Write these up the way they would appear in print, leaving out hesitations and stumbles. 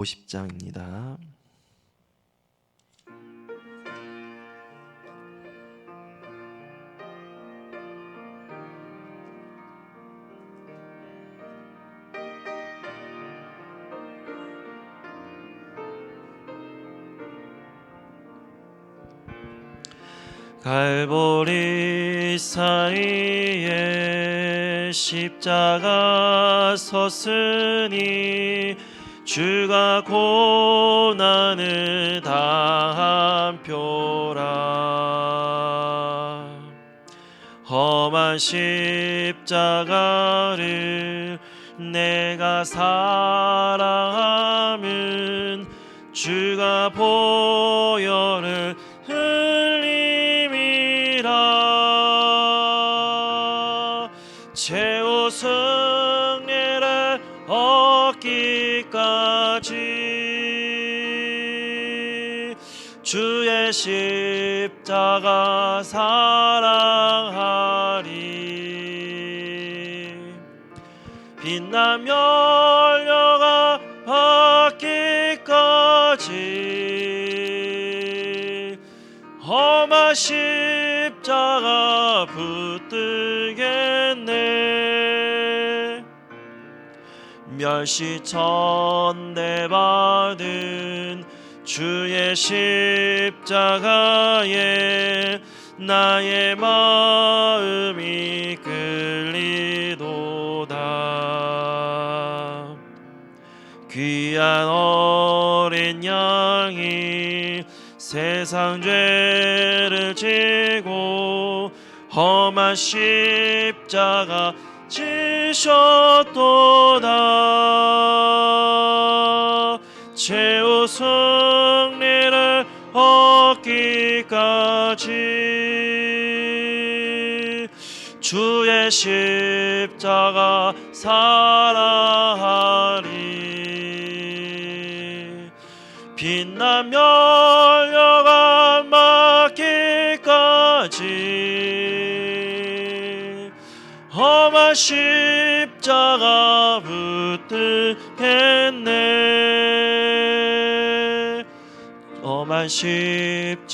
50장입니다. 갈보리 사이에 십자가 섰으니 주가 고난을 당한 표라. 험한 십자가를 내가 사랑함은 주가 보혈을 흘림이라. 최후 승리를 얻기까지 주의 십자가 사랑하리. 빛나며 열려가 받기까지 험한 십자가 붙들겠네. 멸시 천대 받은 주의 십자가에 나의 마음이 끌리도다. 귀한 어린 양이 세상 죄를 지고 험한 십자가 지셨도다. 최후 승리를 얻기까지 주의 십자가 사랑하리. 빛나며 열려가 맞기까지 험한 십자가 붙들겠네. 험한 십자가에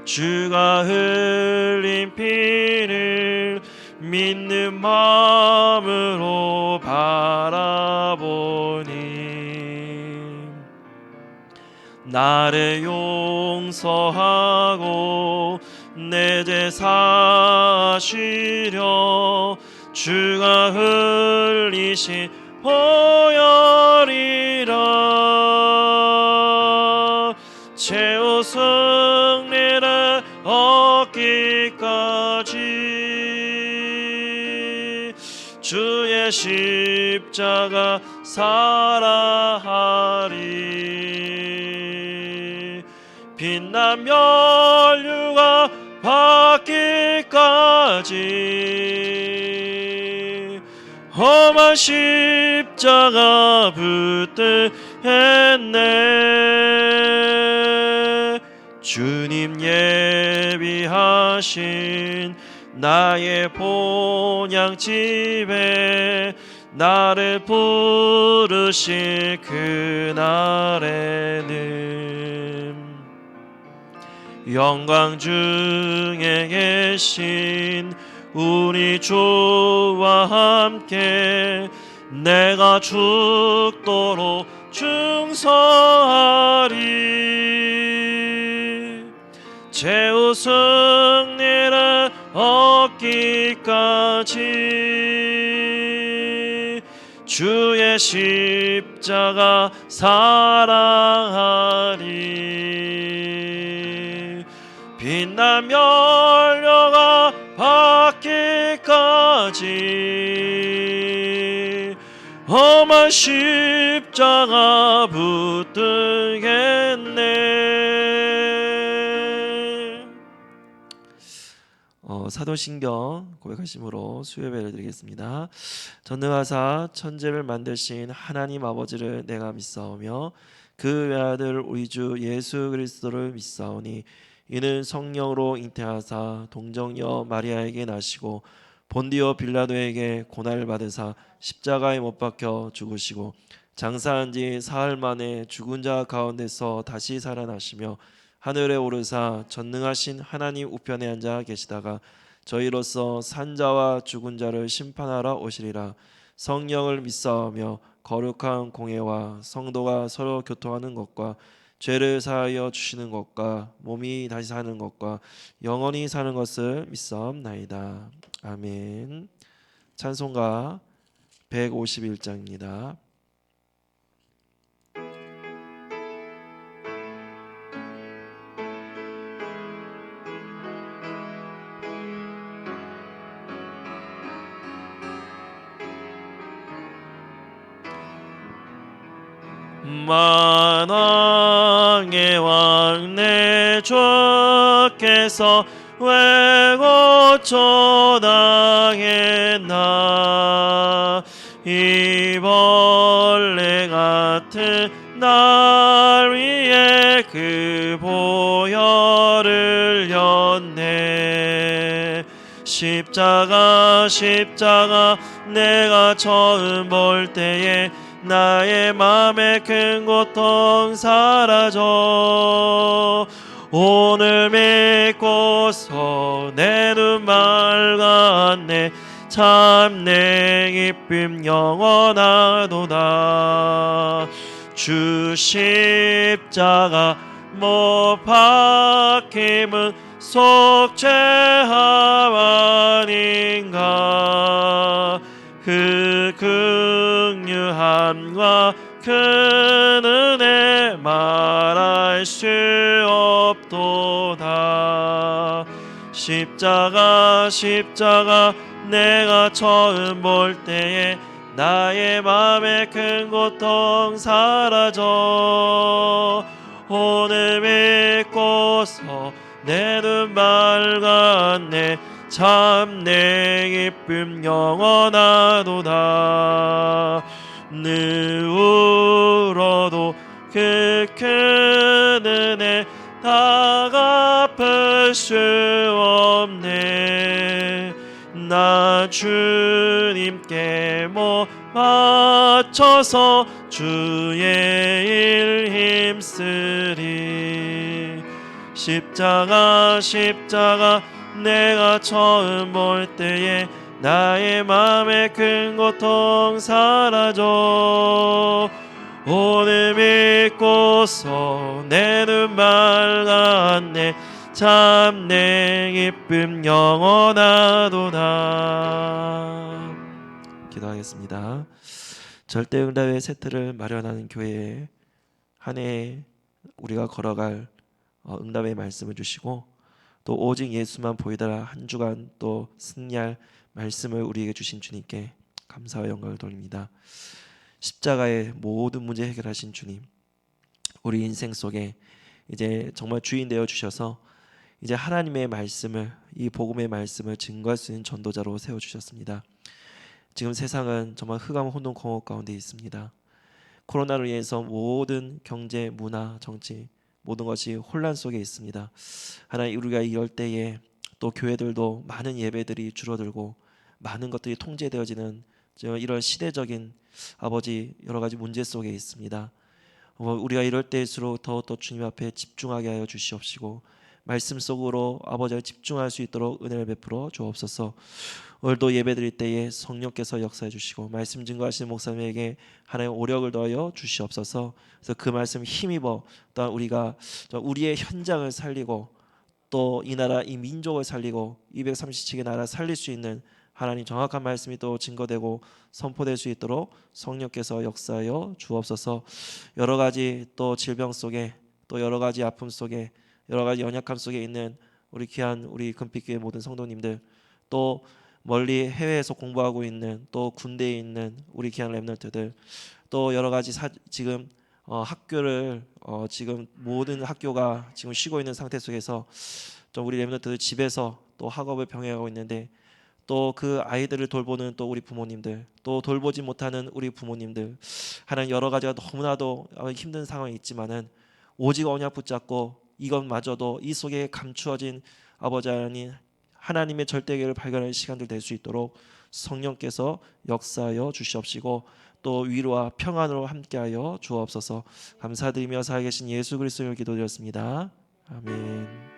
주가 흘린 피를 믿는 마음으로 바라보니 나를 용서하고 내 죄 사시려 주가 흘리신 보혈이라. 최후 승리를 얻기까지 주의 십자가 사랑하리. 빛나며 열류가 받기까지 험한 십자가 붙들겠네. 주님 예비하신 나의 본향집에 나를 부르실 그날에는 영광 중에 계신 우리 주와 함께 내가 죽도록 충성하리. 최후 승리를 얻기까지 주의 십자가 사랑하리. 빛나며 열려가 받기까지 험한 십자가 붙들겠네. 사도신경 고백하심으로 수요예배를 드리겠습니다. 전능하사 천지를 만드신 하나님 아버지를 내가 믿사오며 그 외아들 우리 주 예수 그리스도를 믿사오니 이는 성령으로 잉태하사 동정녀 마리아에게 나시고 본디오 빌라도에게 고난을 받으사 십자가에 못 박혀 죽으시고 장사한 지 사흘 만에 죽은 자 가운데서 다시 살아나시며 하늘에 오르사 전능하신 하나님 우편에 앉아 계시다가 저희로서 산자와 죽은 자를 심판하러 오시리라. 성령을 믿사오며 거룩한 공회와 성도가 서로 교통하는 것과 죄를 사하여 주시는 것과 몸이 다시 사는 것과 영원히 사는 것을 믿사옵나이다. 아멘. 찬송가 151장입니다. 만왕의 왕 내 주께서 왜 고쳐당했나. 이 벌레 같은 날 위에 그 보혈을 렸네. 십자가 내가 처음 볼 때에 나의 맘의 큰 고통 사라져. 오늘 믿고서 내 눈 맑았네. 참 내 기쁨 영원하도다. 주 십자가 못 박힘은 속죄함 아닌가. 그 긍휼함과 그 은혜 말할 수 없도다. 십자가 내가 처음 볼 때에 나의 맘의 큰 고통 사라져. 오늘 믿고서 내 눈 맑았네. 참 내 기쁨 영원하도다. 늘 울어도 그 큰 은혜 다 갚을 수 없네. 나 주님께 못 맞춰서 주의 일 힘쓰리. 십자가 내가 처음 볼 때에 나의 맘의 큰 고통 사라져. 오늘 믿고서 내 눈 맑았네. 참 내 기쁨 영원하도다. 기도하겠습니다. 절대응답의 세트를 마련하는 교회에 한 해 우리가 걸어갈 응답의 말씀을 주시고 또 오직 예수만 보이더라 한 주간 또 승리할 말씀을 우리에게 주신 주님께 감사와 영광을 돌립니다. 십자가의 모든 문제 해결하신 주님, 우리 인생 속에 이제 정말 주인 되어 주셔서 이제 하나님의 말씀을, 이 복음의 말씀을 증거할 수 있는 전도자로 세워 주셨습니다. 지금 세상은 정말 흑암 혼돈 공허 가운데 있습니다. 코로나로 인해서 모든 경제, 문화, 정치 모든 것이 혼란 속에 있습니다. 하나님, 우리가 이럴 때에 또 교회들도 많은 예배들이 줄어들고 많은 것들이 통제되어지는 이런 시대적인 아버지 여러 가지 문제 속에 있습니다. 우리가 이럴 때일수록 더욱더 주님 앞에 집중하게 하여 주시옵시고 말씀 속으로 아버지를 집중할 수 있도록 은혜를 베풀어 주옵소서. 오늘도 예배드릴 때에 성령께서 역사해 주시고 말씀 증거하시는 목사님에게 하나님의 오력을 더하여 주시옵소서. 그래서 그 말씀 힘입어 또한 우리가 우리의 현장을 살리고 또 이 나라 이 민족을 살리고 237개 나라 살릴 수 있는 하나님 정확한 말씀이 또 증거되고 선포될 수 있도록 성령께서 역사하여 주옵소서. 여러 가지 또 질병 속에 또 여러 가지 아픔 속에 여러 가지 연약함 속에 있는 우리 귀한 우리 금빛교회 모든 성도님들, 또 멀리 해외에서 공부하고 있는 또 군대에 있는 우리 귀한 렘넌트들, 또 여러 가지 지금 학교를 지금 모든 학교가 지금 쉬고 있는 상태 속에서 좀 우리 렘넌트들 집에서 또 학업을 병행하고 있는데 또 그 아이들을 돌보는 또 우리 부모님들, 또 돌보지 못하는 우리 부모님들, 하나님 여러 가지가 너무나도 힘든 상황이 있지만은 오직 언약 붙잡고 이것마저도 이 속에 감추어진 아버지 하나님 하나님의 절대계를 발견하는 시간들 될 수 있도록 성령께서 역사하여 주시옵시고 또 위로와 평안으로 함께하여 주옵소서. 감사드리며 살아계신 예수 그리스도를 기도드렸습니다. 아멘.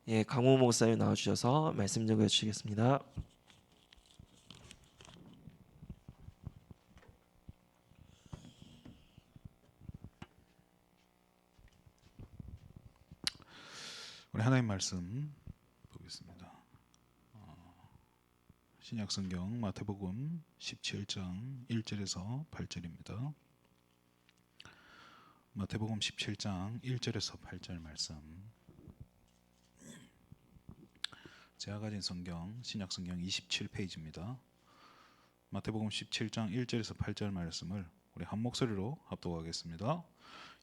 예, 강호 목사님 나와주셔서 말씀 전해 주시겠습니다. 우리 하나님 말씀 보겠습니다. 신약 성경 마태복음 17장 1절에서 8절입니다. 마태복음 17장 1절에서 8절 말씀. 제가 가진 성경 신약 성경 27페이지입니다. 마태복음 17장 1절에서 8절 말씀을 우리 한 목소리로 합독하겠습니다.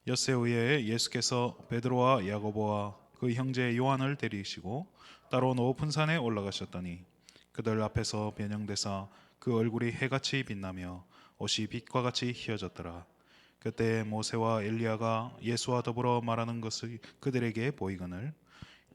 엿새 후에 예수께서 베드로와 야고보와 그 형제 요한을 데리시고 따로 높은 산에 올라가셨더니 그들 앞에서 변형되사 그 얼굴이 해같이 빛나며 옷이 빛과 같이 휘어졌더라. 그때 모세와 엘리야가 예수와 더불어 말하는 것을 그들에게 보이거늘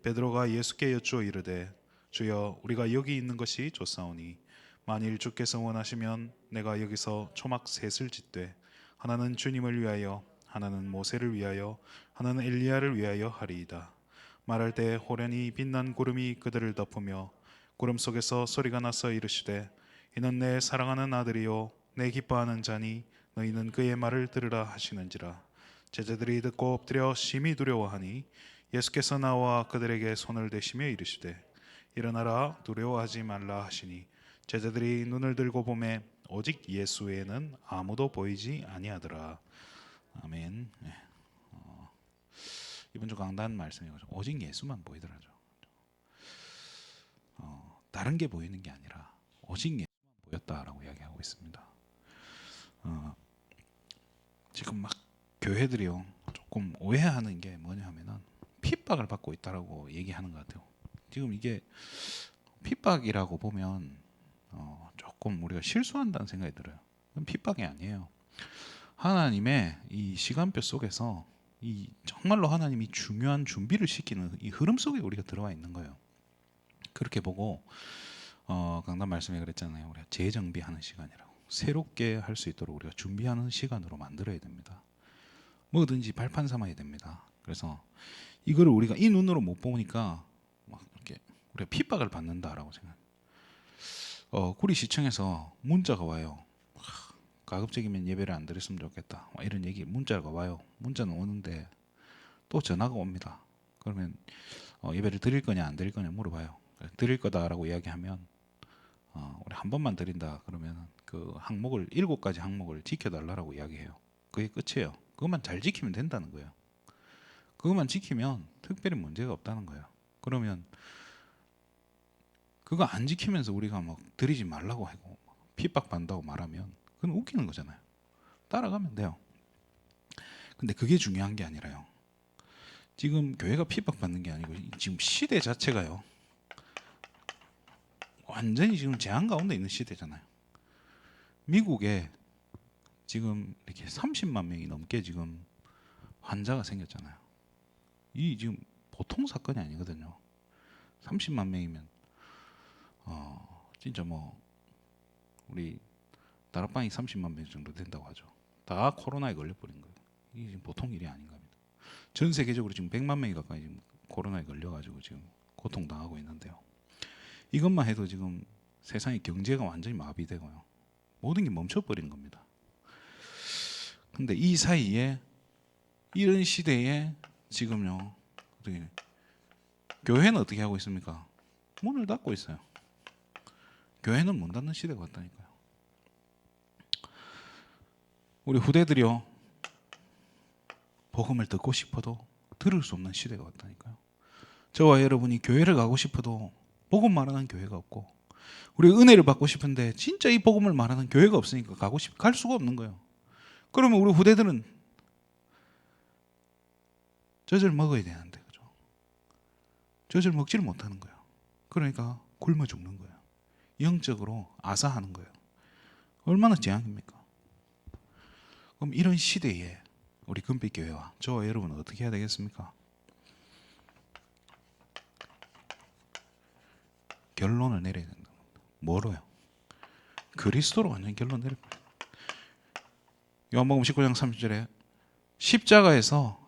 베드로가 예수께 여쭈어 이르되 주여 우리가 여기 있는 것이 좋사오니 만일 주께서 원하시면 내가 여기서 초막 셋을 짓되 하나는 주님을 위하여 하나는 모세를 위하여 하나는 엘리야를 위하여 하리이다. 말할 때 호련히 빛난 구름이 그들을 덮으며 구름 속에서 소리가 나서 이르시되 이는 내 사랑하는 아들이요 내 기뻐하는 자니 너희는 그의 말을 들으라 하시는지라. 제자들이 듣고 엎드려 심히 두려워하니 예수께서 나와 그들에게 손을 대시며 이르시되 일어나라 두려워하지 말라 하시니 제자들이 눈을 들고 보매 오직 예수 외에는 아무도 보이지 아니하더라. 아멘. 네. 이번 주 강단 말씀이죠. 오직 예수만 보이더라죠. 다른 게 보이는 게 아니라 오직 예수만 보였다라고 이야기하고 있습니다. 지금 막 교회들이요 조금 오해하는 게 뭐냐면은 핍박을 받고 있다라고 얘기하는 것 같아요. 지금 이게 핍박이라고 보면 조금 우리가 실수한다는 생각이 들어요. 그건 핍박이 아니에요. 하나님의 이 시간표 속에서 이 정말로 하나님이 중요한 준비를 시키는 이 흐름 속에 우리가 들어와 있는 거예요. 그렇게 보고 강단 말씀에 그랬잖아요. 우리가 재정비하는 시간이라고. 새롭게 할 수 있도록 우리가 준비하는 시간으로 만들어야 됩니다. 뭐든지 발판 삼아야 됩니다. 그래서 이거를 우리가 이 눈으로 못 보니까 막 이렇게 우리가 핍박을 받는다라고 생각해요. 구리시청에서 문자가 와요. 가급적이면 예배를 안 드렸으면 좋겠다. 이런 얘기 문자가 와요. 문자는 오는데 또 전화가 옵니다. 그러면 예배를 드릴 거냐 안 드릴 거냐 물어봐요. 드릴 거다라고 이야기하면 우리 한 번만 드린다 그러면 그 항목을 7가지 항목을 지켜달라고 이야기해요. 그게 끝이에요. 그것만 잘 지키면 된다는 거예요. 그것만 지키면 특별히 문제가 없다는 거예요. 그러면 그거 안 지키면서 우리가 막 드리지 말라고 하고 핍박받는다고 말하면 그건 웃기는 거잖아요. 따라가면 돼요. 근데 그게 중요한 게 아니라요. 지금 교회가 핍박받는 게 아니고 지금 시대 자체가요. 완전히 지금 재앙 가운데 있는 시대잖아요. 미국에 지금 이렇게 30만 명이 넘게 지금 환자가 생겼잖아요. 이 지금 보통 사건이 아니거든요. 30만 명이면 진짜 뭐 우리 다락방이 30만 명 정도 된다고 하죠. 다 코로나에 걸려버린 거예요. 이게 지금 보통 일이 아닌 겁니다. 전 세계적으로 지금 100만 명이 가까이 지금 코로나에 걸려가지고 지금 고통당하고 있는데요. 이것만 해도 지금 세상의 경제가 완전히 마비되고요. 모든 게 멈춰버린 겁니다. 근데 이 사이에 이런 시대에 지금요, 교회는 어떻게 하고 있습니까? 문을 닫고 있어요. 교회는 문 닫는 시대가 왔다니까요. 우리 후대들이요, 복음을 듣고 싶어도 들을 수 없는 시대가 왔다니까요. 저와 여러분이 교회를 가고 싶어도 복음 말하는 교회가 없고, 우리 은혜를 받고 싶은데 진짜 이 복음을 말하는 교회가 없으니까 갈 수가 없는 거예요. 그러면 우리 후대들은 젖을 먹어야 되는데, 그죠? 젖을 먹지를 못하는 거예요. 그러니까 굶어 죽는 거예요. 영적으로 아사하는 거예요. 얼마나 재앙입니까? 그럼 이런 시대에 우리 금빛교회와 저와 여러분은 어떻게 해야 되겠습니까? 결론을 내려야 된다. 뭐로요? 그리스도로 완전히 결론 내려. 요한복음 19장 30절에 십자가에서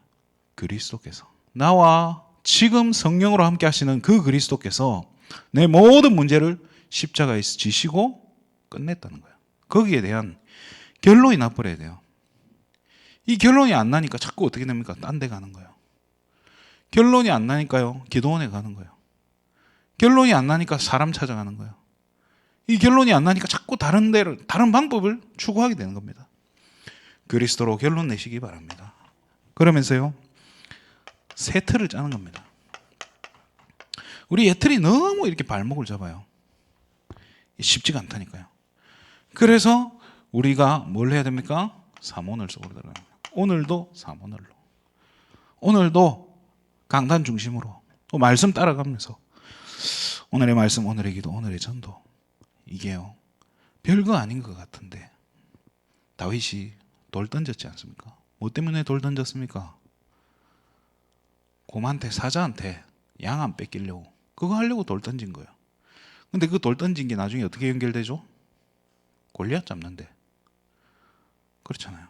그리스도께서 나와 지금 성령으로 함께 하시는 그 그리스도께서 내 모든 문제를 십자가에서 지시고 끝냈다는 거예요. 거기에 대한 결론이 나버려야 돼요. 이 결론이 안 나니까 자꾸 어떻게 됩니까? 딴 데 가는 거예요. 결론이 안 나니까요, 기도원에 가는 거예요. 결론이 안 나니까 사람 찾아가는 거예요. 이 결론이 안 나니까 자꾸 다른 방법을 추구하게 되는 겁니다. 그리스도로 결론 내시기 바랍니다. 그러면서요, 새 틀을 짜는 겁니다. 우리 예틀이 너무 이렇게 발목을 잡아요. 쉽지가 않다니까요. 그래서 우리가 뭘 해야 됩니까? 삼원을 쏘더라고요. 오늘도 삼원을로. 오늘도 강단 중심으로 또 말씀 따라가면서 오늘의 말씀, 오늘의 기도, 오늘의 전도. 이게요, 별거 아닌 것 같은데 다윗이 돌 던졌지 않습니까? 뭐 때문에 돌 던졌습니까? 곰한테, 사자한테 양 안 뺏기려고, 그거 하려고 돌 던진 거예요. 근데 그 돌 던진 게 나중에 어떻게 연결되죠? 골리앗 잡는데. 그렇잖아요.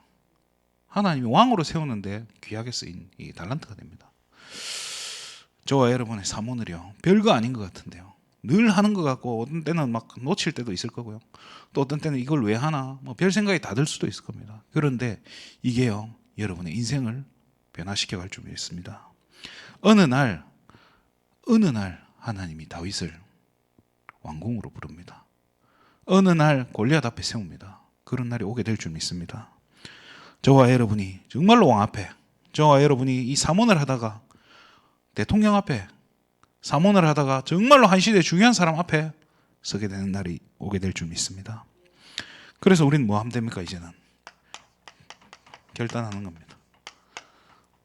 하나님이 왕으로 세우는데 귀하게 쓰인 이 달란트가 됩니다. 저와 여러분의 사모늘이요, 별거 아닌 것 같은데요, 늘 하는 것 같고 어떤 때는 막 놓칠 때도 있을 거고요. 또 어떤 때는 이걸 왜 하나, 뭐 별 생각이 다 들 수도 있을 겁니다. 그런데 이게요, 여러분의 인생을 변화시켜 갈 줄 믿습니다. 어느 날 하나님이 다윗을 왕궁으로 부릅니다. 어느 날 골리앗 앞에 세웁니다. 그런 날이 오게 될 줄 믿습니다. 저와 여러분이 정말로 왕 앞에, 저와 여러분이 이 사모를 하다가 대통령 앞에, 사모를 하다가 정말로 한 시대 중요한 사람 앞에 서게 되는 날이 오게 될 줄 믿습니다. 그래서 우리는 뭐 하면 됩니까? 이제는 결단하는 겁니다.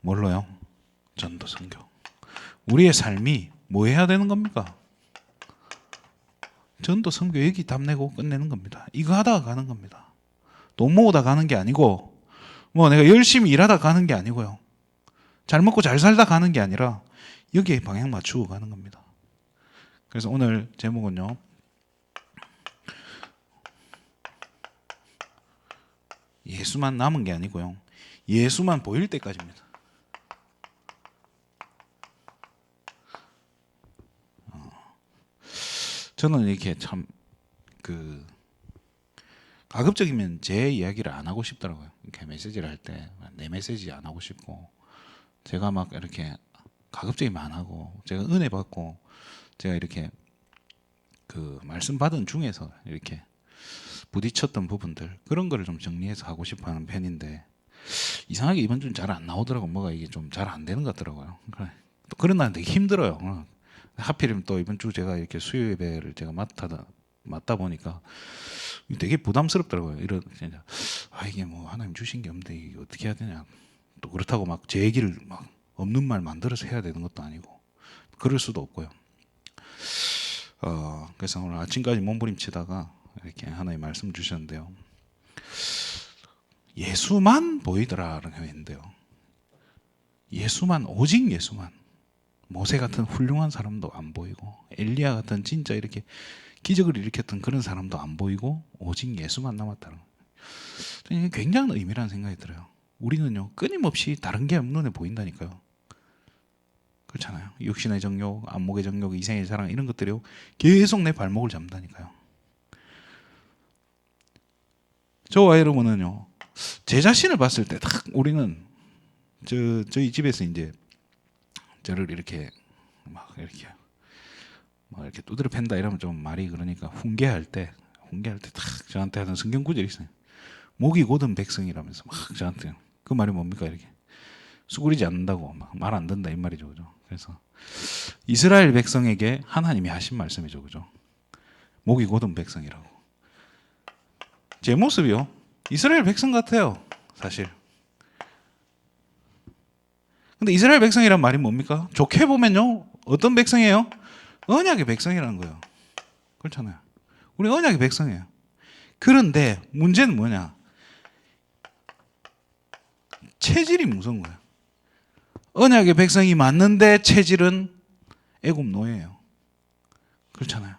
뭘로요? 전도 선교. 우리의 삶이 뭐 해야 되는 겁니까? 전도 선교 얘기 답내고 끝내는 겁니다. 이거 하다가 가는 겁니다. 돈 모으다 가는 게 아니고, 뭐 내가 열심히 일하다 가는 게 아니고요, 잘 먹고 잘 살다 가는 게 아니라 여기에 방향 맞추고 가는 겁니다. 그래서 오늘 제목은요, 예수만 남은 게 아니고요, 예수만 보일 때까지입니다. 저는 이렇게 참 가급적이면 제 이야기를 안 하고 싶더라고요. 이렇게 메시지를 할 때 내 메시지 안 하고 싶고, 제가 막 이렇게 가급적이면 안 하고, 제가 은혜 받고 제가 이렇게 그 말씀 받은 중에서 이렇게 부딪혔던 부분들, 그런 거를 좀 정리해서 하고 싶어하는 편인데, 이상하게 이번 주는 잘 안 나오더라고. 뭐가 이게 좀 잘 안 되는 것 같더라고요. 또 그런 날 되게 힘들어요. 하필이면 또 이번 주 제가 이렇게 수요 예배를 제가 맡다 보니까 되게 부담스럽더라고요. 이런, 진짜 이게 뭐 하나님 주신 게 없는데 이게 어떻게 해야 되냐. 또 그렇다고 막 제 얘기를 막 없는 말 만들어서 해야 되는 것도 아니고 그럴 수도 없고요. 그래서 오늘 아침까지 몸부림치다가 이렇게 하나님 말씀 주셨는데요, 예수만 보이더라라는 표현인데요, 예수만, 오직 예수만. 모세 같은 훌륭한 사람도 안 보이고, 엘리야 같은 진짜 이렇게 기적을 일으켰던 그런 사람도 안 보이고, 오직 예수만 남았다는 거예요. 굉장한 의미라는 생각이 들어요. 우리는요, 끊임없이 다른 게 눈에 보인다니까요. 그렇잖아요. 육신의 정욕, 안목의 정욕, 이생의 사랑, 이런 것들이요, 계속 내 발목을 잡는다니까요. 저와 여러분은요, 제 자신을 봤을 때 딱 우리는 저희 집에서 이제 저를 이렇게 막 이렇게 두드려 팬다 이러면 좀 말이 그러니까, 훈계할 때 딱 저한테 하는 성경 구절이 있어요. 목이 곧은 백성이라면서 막 저한테, 그 말이 뭡니까? 이렇게 수그리지 않는다고, 막 말 안 듣는다 이 말이죠, 그죠? 그래서 이스라엘 백성에게 하나님이 하신 말씀이죠, 그죠? 목이 곧은 백성이라고. 제 모습이요, 이스라엘 백성 같아요, 사실. 근데 이스라엘 백성이란 말이 뭡니까? 좋게 보면요, 어떤 백성이에요? 언약의 백성이라는 거예요. 그렇잖아요. 우리 언약의 백성이에요. 그런데 문제는 뭐냐? 체질이 무서운 거예요. 언약의 백성이 맞는데 체질은 애굽 노예예요. 그렇잖아요.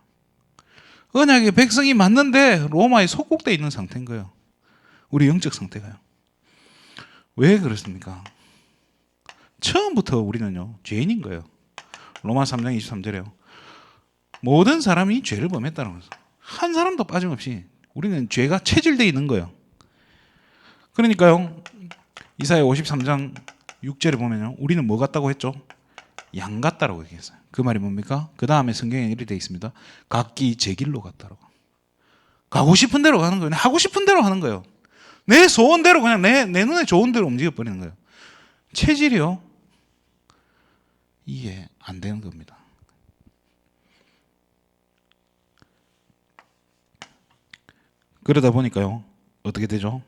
언약의 백성이 맞는데 로마의 속국돼 있는 상태인 거예요. 우리 영적 상태가요. 왜 그렇습니까? 처음부터 우리는요, 죄인인 거예요. 로마 3장 23절에요. 모든 사람이 죄를 범했다는 거죠. 한 사람도 빠짐없이 우리는 죄가 체질되어 있는 거예요. 그러니까요, 이사야 53장 6절에 보면요, 우리는 뭐 같다고 했죠? 양 같다라고 얘기했어요. 그 말이 뭡니까? 그 다음에 성경에 이렇게 되어 있습니다. 각기 제 길로 갔다라고. 가고 싶은 대로 가는 거예요. 하고 싶은 대로 하는 거예요. 내 소원대로 그냥 내 눈에 좋은 대로 움직여 버리는 거예요. 체질이요, 이게 안 되는 겁니다. 그러다 보니까요, 어떻게 되죠?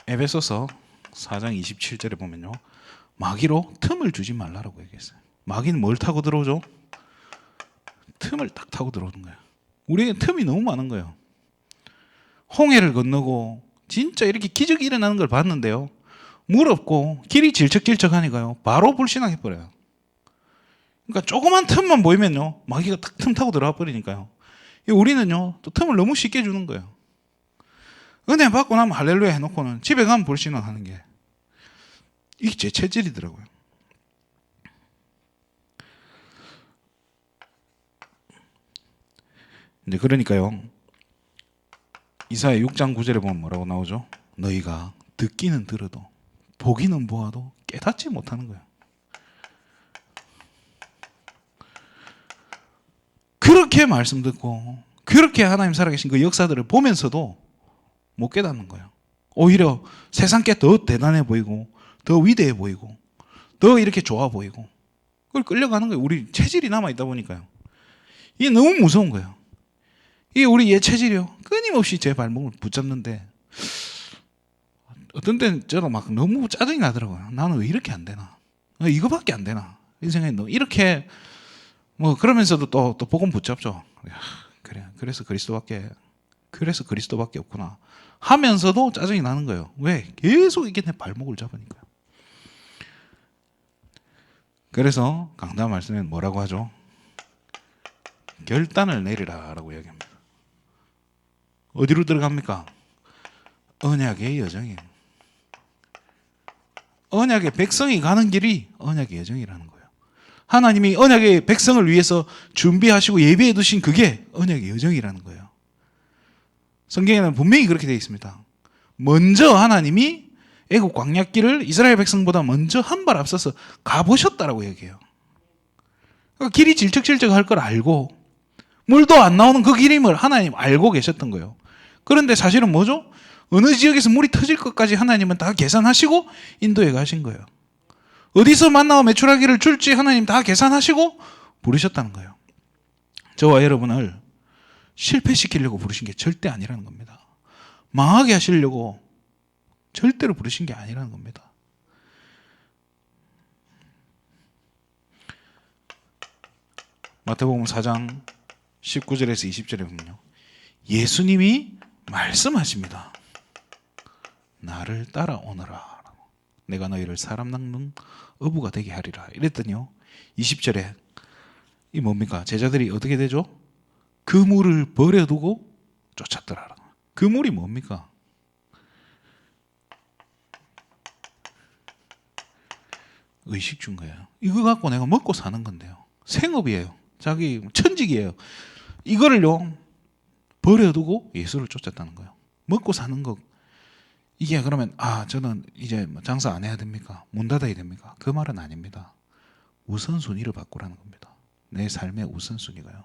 에베소서 4장 27절에 보면요, 마귀로 틈을 주지 말라라고 얘기했어요. 마귀는 뭘 타고 들어오죠? 틈을 딱 타고 들어오는 거예요. 우리에게 틈이 너무 많은 거예요. 홍해를 건너고 진짜 이렇게 기적이 일어나는 걸 봤는데요, 물 없고 길이 질척질척하니까요, 바로 불신앙해 버려요. 그러니까 조그만 틈만 보이면요, 마귀가 딱 틈 타고 들어와 버리니까요, 우리는요 또 틈을 너무 쉽게 주는 거예요. 은혜 받고 나면 할렐루야 해놓고는 집에 가면 불신앙 하는 게, 이게 제 체질이더라고요. 이제 그러니까요, 이사야 6장 9절에 보면 뭐라고 나오죠? 너희가 듣기는 들어도 보기는 보아도 깨닫지 못하는 거예요. 그렇게 말씀 듣고 그렇게 하나님 살아계신 그 역사들을 보면서도 못 깨닫는 거예요. 오히려 세상께 더 대단해 보이고 더 위대해 보이고 더 이렇게 좋아 보이고 그걸 끌려가는 거예요. 우리 체질이 남아있다 보니까요. 이게 너무 무서운 거예요. 이게 우리 옛 체질이요, 끊임없이 제 발목을 붙잡는데 어떤 때는 저는 막 너무 짜증이 나더라고요. 나는 왜 이렇게 안 되나? 이거밖에 안 되나? 이 생각이 너무 이렇게 뭐 그러면서도 또 복음 붙잡죠. 그래, 그래서 그리스도밖에 없구나 하면서도 짜증이 나는 거예요. 왜? 계속 이게 내 발목을 잡으니까요. 그래서 강단 말씀에 뭐라고 하죠? 결단을 내리라라고 이야기합니다. 어디로 들어갑니까? 언약의 여정이에요. 언약의 백성이 가는 길이 언약의 여정이라는 거예요. 하나님이 언약의 백성을 위해서 준비하시고 예비해 두신 그게 언약의 여정이라는 거예요. 성경에는 분명히 그렇게 되어 있습니다. 먼저 하나님이 애국 광야길을 이스라엘 백성보다 먼저 한 발 앞서서 가보셨다라고 얘기해요. 그러니까 길이 질척질척할 걸 알고 물도 안 나오는 그 길임을 하나님 알고 계셨던 거예요. 그런데 사실은 뭐죠? 어느 지역에서 물이 터질 것까지 하나님은 다 계산하시고 인도에 가신 거예요. 어디서 만나와 메추라기를 줄지 하나님 다 계산하시고 부르셨다는 거예요. 저와 여러분을 실패시키려고 부르신 게 절대 아니라는 겁니다. 망하게 하시려고 절대로 부르신 게 아니라는 겁니다. 마태복음 4장 19절에서 20절에 보면요, 예수님이 말씀하십니다. 나를 따라오너라. 내가 너희를 사람 낚는 어부가 되게 하리라. 이랬더니요, 20절에 이 뭡니까? 제자들이 어떻게 되죠? 그 물을 버려두고 쫓았더라. 그 물이 뭡니까? 의식 준 거예요. 이거 갖고 내가 먹고 사는 건데요. 생업이에요. 자기 천직이에요. 이거를요 버려두고 예수를 쫓았다는 거예요. 먹고 사는 거, 이게 그러면 저는 이제 장사 안 해야 됩니까? 문 닫아야 됩니까? 그 말은 아닙니다. 우선순위를 바꾸라는 겁니다. 내 삶의 우선순위가요,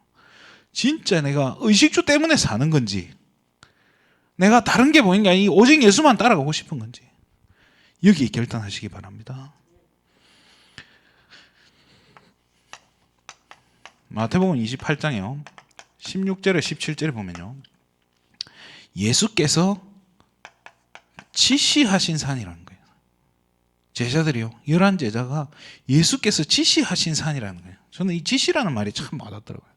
진짜 내가 의식주 때문에 사는 건지, 내가 다른 게 보이는 게 아니고 오직 예수만 따라가고 싶은 건지, 여기 결단하시기 바랍니다. 마태복음 28장이요 16절에 17절에 보면요, 예수께서 지시하신 산이라는 거예요. 제자들이요. 11제자가 예수께서 지시하신 산이라는 거예요. 저는 이 지시라는 말이 참 와닿더라고요.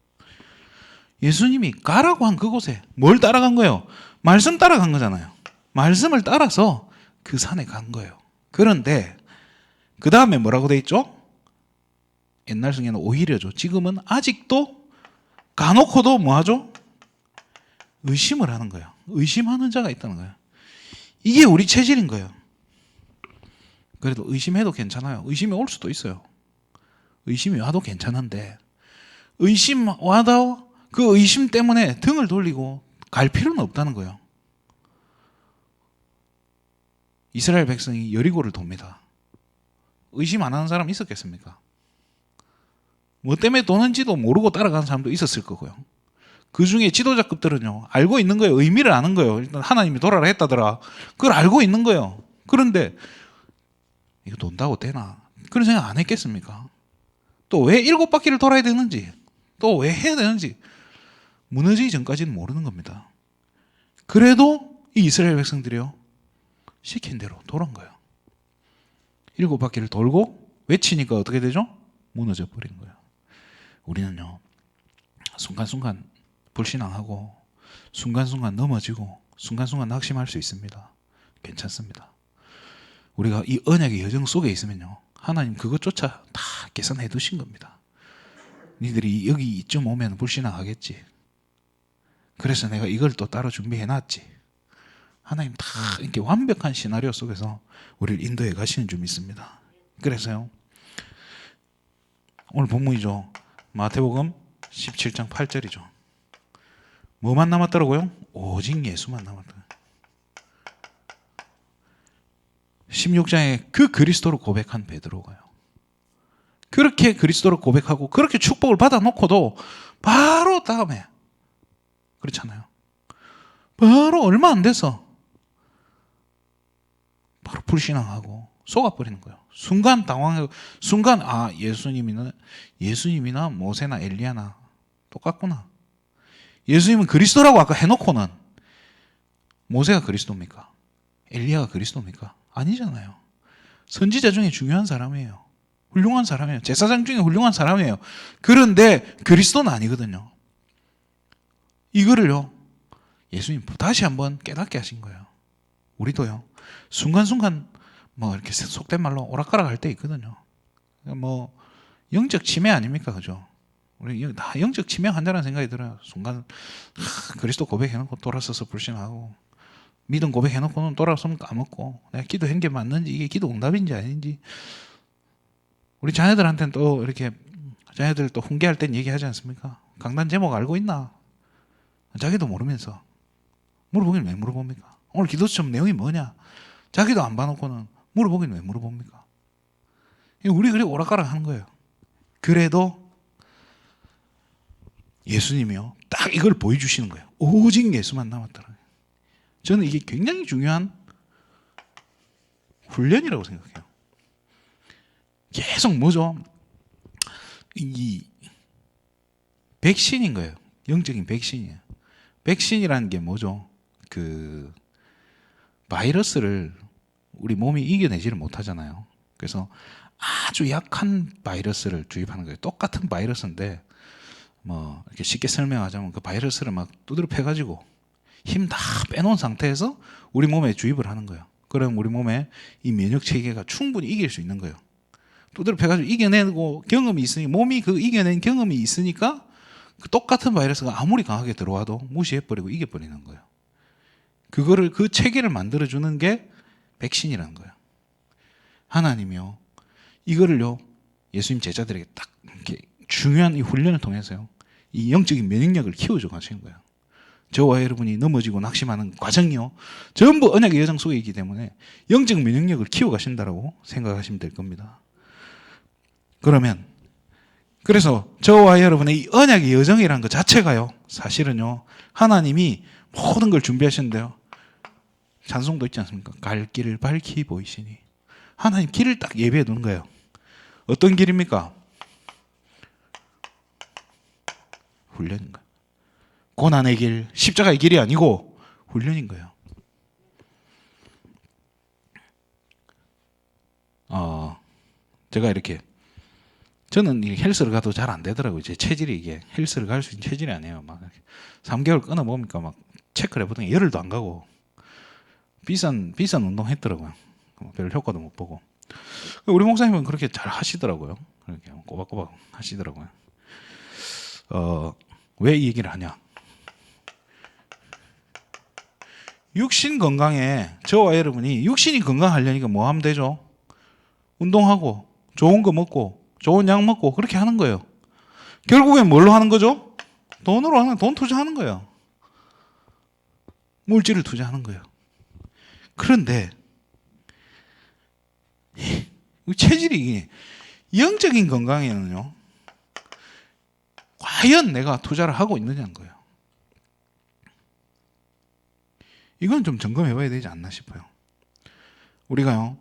예수님이 가라고 한 그곳에 뭘 따라간 거예요? 말씀 따라간 거잖아요. 말씀을 따라서 그 산에 간 거예요. 그런데 그 다음에 뭐라고 돼 있죠? 옛날 성경에는 오히려죠. 지금은 아직도 가놓고도 뭐하죠? 의심을 하는 거예요. 의심하는 자가 있다는 거예요. 이게 우리 체질인 거예요. 그래도 의심해도 괜찮아요. 의심이 올 수도 있어요. 의심이 와도 괜찮은데 의심 와도 그 의심 때문에 등을 돌리고 갈 필요는 없다는 거예요. 이스라엘 백성이 여리고를 돕니다. 의심 안 하는 사람 있었겠습니까? 뭐 때문에 도는지도 모르고 따라가는 사람도 있었을 거고요. 그 중에 지도자급들은요, 알고 있는 거예요. 의미를 아는 거예요. 일단 하나님이 돌아라 했다더라. 그걸 알고 있는 거예요. 그런데 이거 돈다고 되나? 그런 생각 안 했겠습니까? 또 왜 7바퀴를 돌아야 되는지, 또 왜 해야 되는지 무너지기 전까지는 모르는 겁니다. 그래도 이 이스라엘 백성들이요, 시킨 대로 돌아온 거예요. 7바퀴를 돌고 외치니까 어떻게 되죠? 무너져 버린 거예요. 우리는요, 순간순간 불신앙하고 순간순간 넘어지고 순간순간 낙심할 수 있습니다. 괜찮습니다. 우리가 이 언약의 여정 속에 있으면요, 하나님 그것조차 다 계산해 두신 겁니다. 니들이 여기 이쯤 오면 불신앙하겠지. 그래서 내가 이걸 또 따로 준비해 놨지. 하나님 다 이렇게 완벽한 시나리오 속에서 우리를 인도해 가시는 줄 믿습니다. 그래서요, 오늘 본문이죠. 마태복음 17장 8절이죠. 뭐만 남았더라고요? 오직 예수만 남았다. 16장에 그 그리스도를 고백한 베드로가요, 그렇게 그리스도를 고백하고 그렇게 축복을 받아놓고도 바로 다음에, 그렇잖아요, 바로 얼마 안 돼서 바로 불신앙하고 속아버리는 거예요. 순간 당황하고, 순간 예수님이나 모세나 엘리야나 똑같구나. 예수님은 그리스도라고 아까 해놓고는 모세가 그리스도입니까? 엘리야가 그리스도입니까? 아니잖아요. 선지자 중에 중요한 사람이에요. 훌륭한 사람이에요. 제사장 중에 훌륭한 사람이에요. 그런데 그리스도는 아니거든요. 이거를요, 예수님 다시 한번 깨닫게 하신 거예요. 우리도요, 순간순간 뭐 이렇게 속된 말로 오락가락 할 때 있거든요. 뭐 영적 치매 아닙니까? 그죠? 우리 다 영적 치매 환자라는 생각이 들어요. 순간 그리스도 고백해놓고 돌아서서 불신하고, 믿음 고백해놓고는 돌아서면 까먹고, 내가 기도한 게 맞는지, 이게 기도 응답인지 아닌지. 우리 자녀들한테는 또 이렇게, 자녀들 또 훈계할 땐 얘기하지 않습니까? 강단 제목 알고 있나? 자기도 모르면서 물어보긴 왜 물어봅니까? 오늘 기도 시험 내용이 뭐냐? 자기도 안 봐놓고는 물어보긴 왜 물어봅니까? 우리 그래 오락가락 하는 거예요. 그래도 예수님이요, 딱 이걸 보여주시는 거예요. 오직 예수만 남았더라. 저는 이게 굉장히 중요한 훈련이라고 생각해요. 계속 뭐죠? 이 백신인 거예요. 영적인 백신이에요. 백신이라는 게 뭐죠? 그 바이러스를 우리 몸이 이겨내지를 못하잖아요. 그래서 아주 약한 바이러스를 주입하는 거예요. 똑같은 바이러스인데 뭐 이렇게 쉽게 설명하자면 그 바이러스를 막 두드려 패가지고 힘 다 빼놓은 상태에서 우리 몸에 주입을 하는 거예요. 그럼 우리 몸에 이 면역 체계가 충분히 이길 수 있는 거예요. 두드려 패가지고 이겨내고 경험이 있으니, 몸이 그 이겨낸 경험이 있으니까 그 똑같은 바이러스가 아무리 강하게 들어와도 무시해버리고 이겨버리는 거예요. 그거를, 그 체계를 만들어주는 게 백신이라는 거예요. 하나님이요, 이거를요, 예수님 제자들에게 딱 이렇게 중요한 이 훈련을 통해서요, 이 영적인 면역력을 키워줘 가시는 거예요. 저와 여러분이 넘어지고 낙심하는 과정이요, 전부 언약의 여정 속에 있기 때문에 영적 면역력을 키워가신다라고 생각하시면 될 겁니다. 그러면, 그래서 저와 여러분의 이 언약의 여정이라는 것 자체가요, 사실은요, 하나님이 모든 걸 준비하셨는데요, 찬송도 있지 않습니까? 갈 길을 밝히 보이시니. 하나님 길을 딱 예비해 두는 거예요. 어떤 길입니까? 훈련인 거예요. 고난의 길, 십자가의 길이 아니고 훈련인 거예요. 제가 이렇게 저는 이 헬스를 가도 잘 안 되더라고요. 제 체질이 이게 헬스를 갈 수 있는 체질이 아니에요. 막 3개월 끊어 보니까 막 체크를 해보더니 열흘도 안 가고 비싼 운동 했더라고요. 별 효과도 못 보고. 우리 목사님은 그렇게 잘 하시더라고요. 그렇게 꼬박꼬박 하시더라고요. 왜 이 얘기를 하냐? 육신 건강에 저와 여러분이 육신이 건강하려니까 뭐 하면 되죠? 운동하고 좋은 거 먹고 좋은 약 먹고 그렇게 하는 거예요. 결국엔 뭘로 하는 거죠? 돈으로 하는, 돈 투자하는 거예요. 물질을 투자하는 거예요. 그런데 체질이 영적인 건강에는요, 과연 내가 투자를 하고 있느냐는 거예요. 이건 좀 점검해 봐야 되지 않나 싶어요. 우리가요,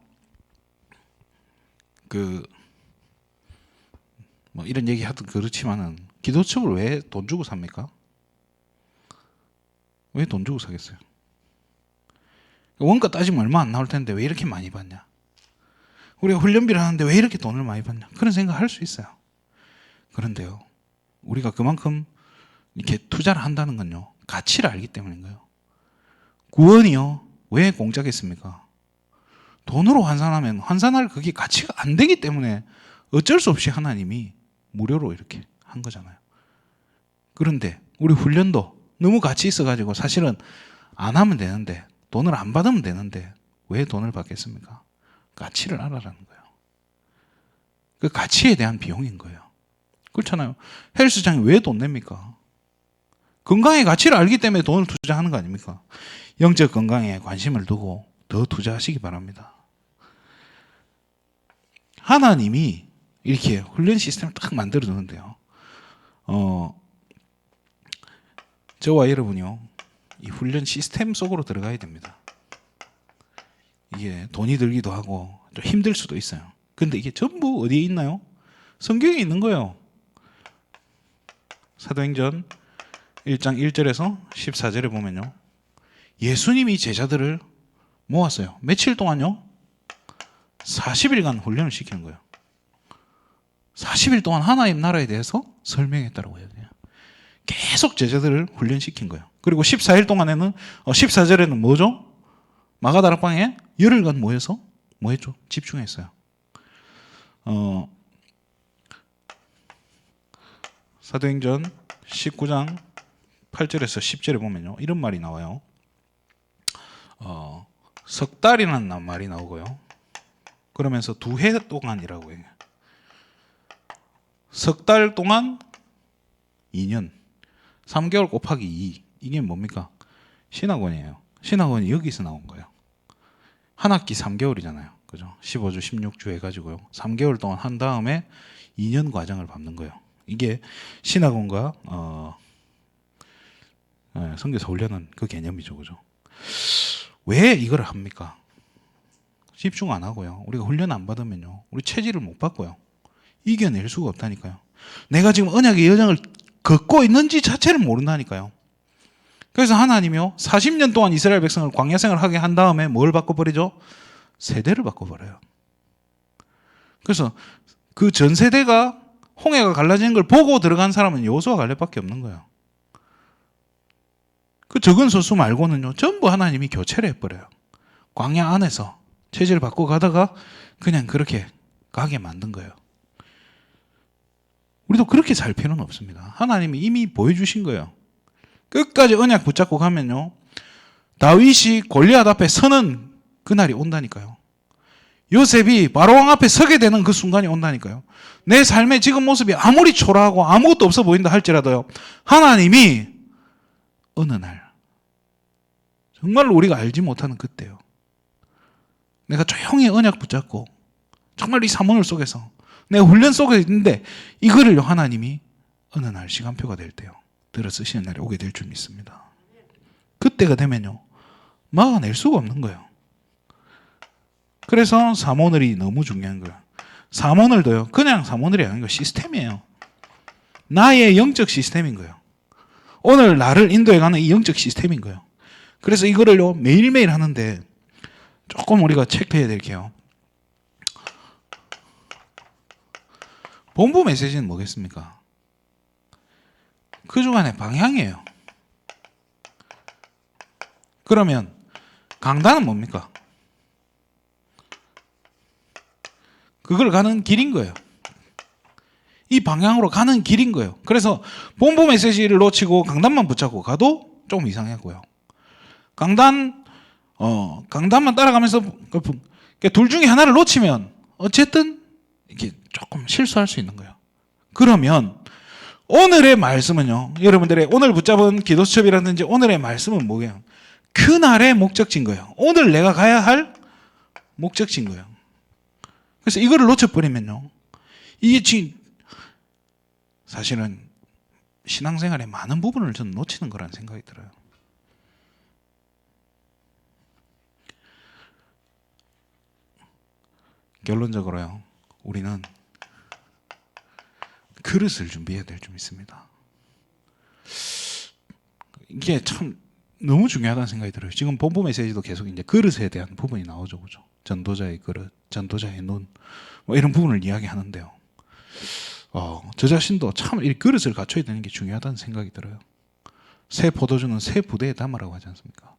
뭐 이런 얘기 하도 그렇지만은 기도책을 왜 돈 주고 삽니까? 왜 돈 주고 사겠어요? 원가 따지면 얼마 안 나올 텐데 왜 이렇게 많이 받냐? 우리가 훈련비를 하는데 왜 이렇게 돈을 많이 받냐? 그런 생각 할 수 있어요. 그런데요, 우리가 그만큼 이렇게 투자를 한다는 건요, 가치를 알기 때문인 거예요. 구원이요, 왜 공짜겠습니까? 돈으로 환산할 그게 가치가 안 되기 때문에 어쩔 수 없이 하나님이 무료로 이렇게 한 거잖아요. 그런데 우리 훈련도 너무 가치 있어가지고 사실은 안 하면 되는데, 돈을 안 받으면 되는데 왜 돈을 받겠습니까? 가치를 알아라는 거예요. 그 가치에 대한 비용인 거예요. 그렇잖아요. 헬스장이 왜 돈 냅니까? 건강의 가치를 알기 때문에 돈을 투자하는 거 아닙니까? 영적 건강에 관심을 두고 더 투자하시기 바랍니다. 하나님이 이렇게 훈련 시스템을 딱 만들어 두는데요, 저와 여러분이요, 이 훈련 시스템 속으로 들어가야 됩니다. 이게 돈이 들기도 하고 좀 힘들 수도 있어요. 근데 이게 전부 어디에 있나요? 성경에 있는 거예요. 사도행전 1장 1절에서 14절에 보면요, 예수님이 제자들을 모았어요. 며칠 동안요? 40일간 훈련을 시키는 거예요. 40일 동안 하나님 나라에 대해서 설명했다고 해요. 계속 제자들을 훈련시킨 거예요. 그리고 14일 동안에는 14절에는 뭐죠? 마가다락방에 열흘간 모여서 뭐 했죠? 집중했어요. 사도행전 19장 8절에서 10절에 보면요, 이런 말이 나와요. 석 달이라는 말이 나오고요. 그러면서 2해 동안이라고 해요. 석 달 동안 2년, 3개월 곱하기 2, 이게 뭡니까? 신학원이에요. 신학원이 여기서 나온 거예요. 한 학기 3개월이잖아요. 그죠? 15주, 16주 해가지고요, 3개월 동안 한 다음에 2년 과정을 밟는 거예요. 이게 신학원과 선교사 훈련은 그 개념이죠. 그죠? 왜 이걸 합니까? 집중 안 하고요, 우리가 훈련 안 받으면요, 우리 체질을 못 바꿔요. 이겨낼 수가 없다니까요. 내가 지금 언약의 여정을 걷고 있는지 자체를 모른다니까요. 그래서 하나님이요, 40년 동안 이스라엘 백성을 광야 생활을 하게 한 다음에 뭘 바꿔버리죠? 세대를 바꿔버려요. 그래서 그 전 세대가 홍해가 갈라지는 걸 보고 들어간 사람은 여호수아 갈렙밖에 없는 거예요. 그 적은 소수 말고는요, 전부 하나님이 교체를 해버려요. 광야 안에서 체질을 바꿔 가다가 그냥 그렇게 가게 만든 거예요. 우리도 그렇게 살 필요는 없습니다. 하나님이 이미 보여주신 거예요. 끝까지 언약 붙잡고 가면요, 다윗이 골리앗 앞에 서는 그날이 온다니까요. 요셉이 바로왕 앞에 서게 되는 그 순간이 온다니까요. 내 삶의 지금 모습이 아무리 초라하고 아무것도 없어 보인다 할지라도요, 하나님이 어느 날 정말로 우리가 알지 못하는 그때요, 내가 조용히 언약 붙잡고 정말 이 사모늘 속에서 내 훈련 속에 있는데 이거를요, 하나님이 어느 날 시간표가 될 때요, 들어 쓰시는 날이 오게 될 줄 믿습니다. 그때가 되면요, 막아낼 수가 없는 거예요. 그래서 사모늘이 너무 중요한 거예요. 사모늘도요, 그냥 사모늘이 아닌 거 시스템이에요. 나의 영적 시스템인 거예요. 오늘 나를 인도해 가는 이 영적 시스템인 거예요. 그래서 이거를요, 매일매일 하는데 조금 우리가 체크해야 될 게요, 본부 메시지는 뭐겠습니까? 그 주간의 방향이에요. 그러면 강단은 뭡니까? 그걸 가는 길인 거예요. 이 방향으로 가는 길인 거예요. 그래서 본부 메시지를 놓치고 강단만 붙잡고 가도 조금 이상하고요. 강단만 따라가면서 둘 중에 하나를 놓치면 어쨌든 이게 조금 실수할 수 있는 거예요. 그러면 오늘의 말씀은요, 여러분들의 오늘 붙잡은 기도수첩이라든지 오늘의 말씀은 뭐예요? 그날의 목적지인 거예요. 오늘 내가 가야 할 목적지인 거예요. 그래서 이거를 놓쳐버리면요, 이게 지금 사실은 신앙생활의 많은 부분을 저는 놓치는 거라는 생각이 들어요. 결론적으로요, 우리는 그릇을 준비해야 될 줄 믿습니다. 이게 참 너무 중요하다는 생각이 들어요. 지금 본부 메시지도 계속 이제 그릇에 대한 부분이 나오죠, 그죠? 전도자의 그릇, 전도자의 눈, 뭐 이런 부분을 이야기하는데요. 저 자신도 참 이 그릇을 갖춰야 되는 게 중요하다는 생각이 들어요. 새 포도주는 새 부대에 담으라고 하지 않습니까?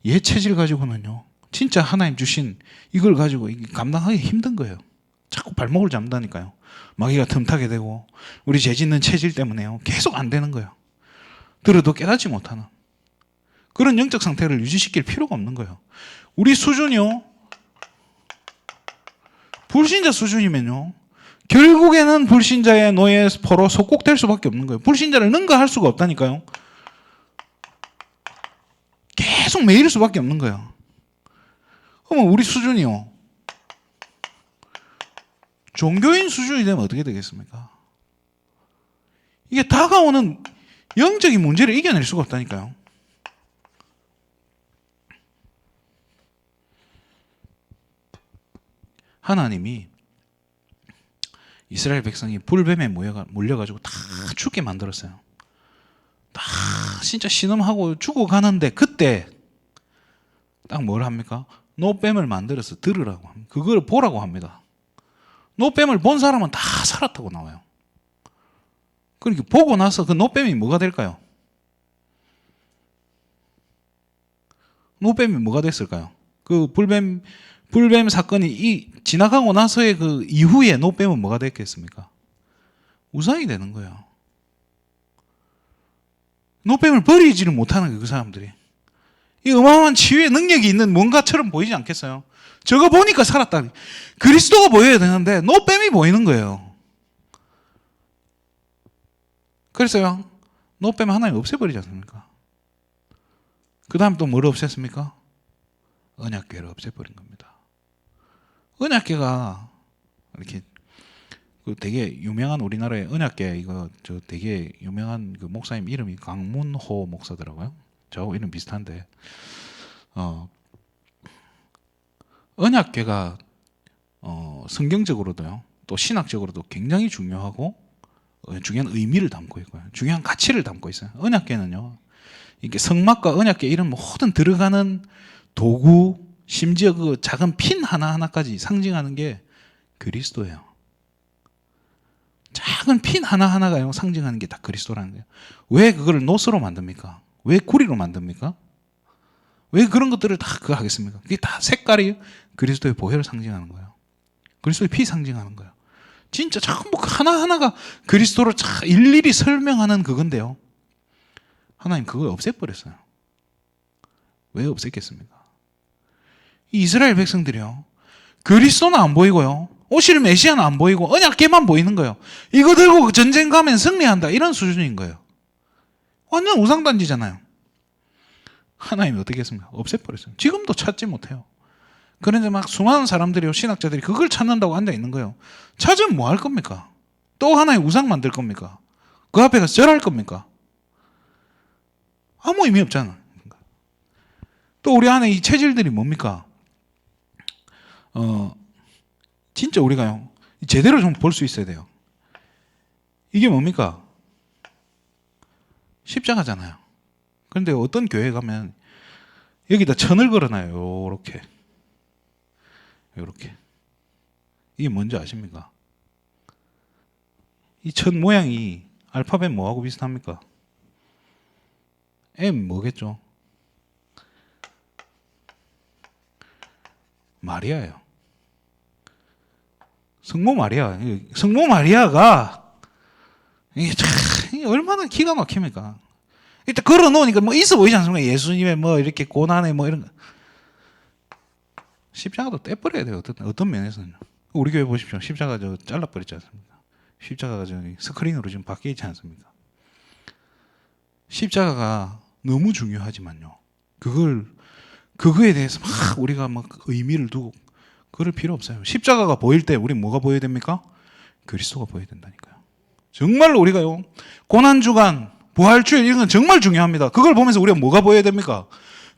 옛 체질 가지고는요, 진짜 하나님 주신 이걸 가지고 감당하기 힘든 거예요. 자꾸 발목을 잡는다니까요. 마귀가 틈타게 되고 우리 죄 짓는 체질 때문에요, 계속 안 되는 거예요. 들어도 깨닫지 못하는 그런 영적 상태를 유지시킬 필요가 없는 거예요. 우리 수준이요, 불신자 수준이면요, 결국에는 불신자의 노예 포로 속국될 수밖에 없는 거예요. 불신자를 능가할 수가 없다니까요. 계속 매일 수밖에 없는 거예요. 그러면 우리 수준이요, 종교인 수준이 되면 어떻게 되겠습니까? 이게 다가오는 영적인 문제를 이겨낼 수가 없다니까요. 하나님이 이스라엘 백성이 불뱀에 몰려가지고 다 죽게 만들었어요. 다 진짜 신음하고 죽어가는데 그때 딱 뭘 합니까? 노뱀을 만들어서 들으라고 합니다. 그걸 보라고 합니다. 노뱀을 본 사람은 다 살았다고 나와요. 그러니까 보고 나서 그 노뱀이 뭐가 될까요? 노뱀이 뭐가 됐을까요? 그 불뱀 사건이 지나가고 나서의 그 이후에 노뱀은 뭐가 됐겠습니까? 우상이 되는 거예요. 노뱀을 버리지를 못하는 거예요, 그 사람들이. 이 어마어마한 치유의 능력이 있는 뭔가처럼 보이지 않겠어요? 저거 보니까 살았다. 그리스도가 보여야 되는데 노뱀이 보이는 거예요. 그래서요, 노뱀 하나님 없애버리지 않습니까? 그 다음 또 뭘 없앴습니까? 언약궤를 없애버린 겁니다. 언약궤가 이렇게 그 되게 유명한 우리나라의 언약궤, 이거 저 되게 유명한 그 목사님 이름이 강문호 목사더라고요. 저하고 이름 비슷한데, 언약궤가 성경적으로도요, 또 신학적으로도 굉장히 중요하고 중요한 의미를 담고 있고요, 중요한 가치를 담고 있어요. 언약궤는요, 이게 성막과 언약궤 이런 모든 들어가는 도구, 심지어 그 작은 핀 하나하나까지 상징하는 게 그리스도예요. 작은 핀 하나하나가요, 상징하는 게 다 그리스도라는 거예요. 왜 그걸 노스로 만듭니까? 왜 구리로 만듭니까? 왜 그런 것들을 다 그거 하겠습니까? 그게 다 색깔이 그리스도의 보혈을 상징하는 거예요. 그리스도의 피 상징하는 거예요. 진짜 전부 하나하나가 그리스도를 일일이 설명하는 그건데요, 하나님 그걸 없애버렸어요. 왜 없앴겠습니까? 이스라엘 백성들이요, 그리스도는 안 보이고요, 오실 메시아는 안 보이고 언약궤만 보이는 거예요. 이거 들고 전쟁 가면 승리한다, 이런 수준인 거예요. 완전 우상단지잖아요. 하나님이 어떻게 했습니까? 없애버렸어요. 지금도 찾지 못해요. 그런데 막 수많은 사람들이요, 신학자들이 그걸 찾는다고 앉아 있는 거예요. 찾으면 뭐 할 겁니까? 또 하나의 우상 만들 겁니까? 그 앞에 가서 절할 겁니까? 아무 의미 없잖아. 또 우리 안에 이 체질들이 뭡니까? 진짜 우리가요, 제대로 좀 볼 수 있어야 돼요. 이게 뭡니까? 십자가잖아요. 그런데 어떤 교회 가면 여기다 천을 걸어놔요. 요렇게. 요렇게. 이게 뭔지 아십니까? 이 첫 모양이 알파벳 뭐하고 비슷합니까? M 뭐겠죠? 마리아예요. 성모 마리아. 성모 마리아가 이게 참 이게 얼마나 기가 막힙니까? 일단 걸어 놓으니까 뭐 있어 보이지 않습니까? 예수님의 뭐 이렇게 고난에 뭐 이런 거. 십자가도 떼버려야 돼요. 어떤 면에서는. 우리 교회 보십시오. 십자가 저 잘라버렸지 않습니까? 십자가가 저 스크린으로 지금 바뀌어 있지 않습니까? 십자가가 너무 중요하지만요. 그거에 대해서 막 우리가 막 의미를 두고 그럴 필요 없어요. 십자가가 보일 때 우리 뭐가 보여야 됩니까? 그리스도가 보여야 된다니까요. 정말로 우리가요. 고난주간, 부활주일 이런 건 정말 중요합니다. 그걸 보면서 우리가 뭐가 보여야 됩니까?